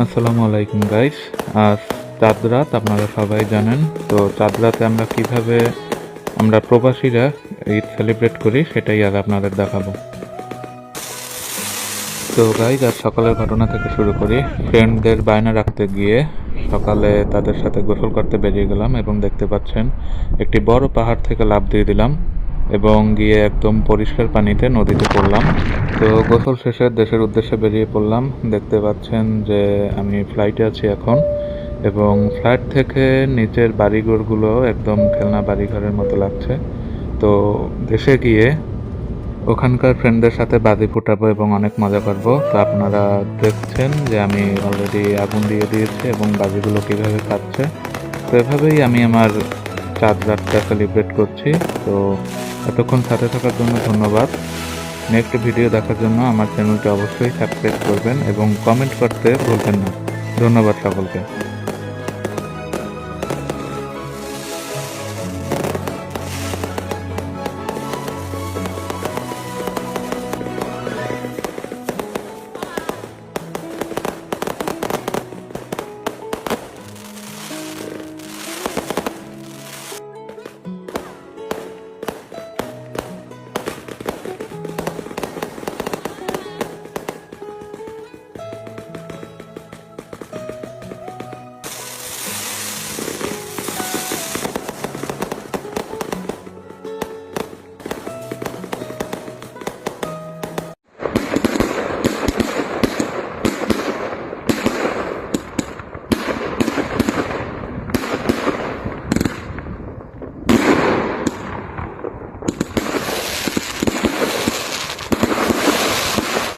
আসসালামু আলাইকুম গাইস। আজ চাঁদ রাত, আপনারা সবাই জানেন। তো চাঁদ রাতে আমরা প্রবাসীরা ঈদ সেলিব্রেট করি, সেটাই আজ আপনাদের দেখাবো। তো গাইস, আজ সকালের ঘটনা থেকে শুরু করি। ফ্রেন্ডদের বায়না রাখতে গিয়ে সকালে তাদের সাথে গোসল করতে বেরিয়ে গেলাম এবং দেখতে পাচ্ছেন একটি বড় পাহাড় থেকে লাফ দিয়ে দিলাম এবং গিয়ে একদম পরিষ্কার পানিতে নদীতে পড়লাম। তো গোসল শেষে দেশের উদ্দেশ্যে বেরিয়ে পড়লাম। দেখতে পাচ্ছেন যে আমি ফ্লাইটে আছি এখন, এবং ফ্লাইট থেকে নিচের বাড়িঘরগুলো একদম খেলনা বাড়িঘরের মতো লাগছে। তো দেশে গিয়ে ওখানকার ফ্রেন্ডদের সাথে বাজি ফুটাবো এবং অনেক মজা করবো। তো আপনারা দেখছেন যে আমি অলরেডি আগুন দিয়ে দিয়েছি এবং বাজিগুলো কীভাবে খাচ্ছে। তো এভাবেই আমি আমার চাঁদ রাতটা সেলিব্রেট করছি। তো এতক্ষণ সাথে থাকার জন্য ধন্যবাদ। নেক্সট ভিডিও দেখার জন্য আমার চ্যানেলটি অবশ্যই সাবস্ক্রাইব করবেন এবং কমেন্ট করতে ভুলবেন না। ধন্যবাদ সকলকে।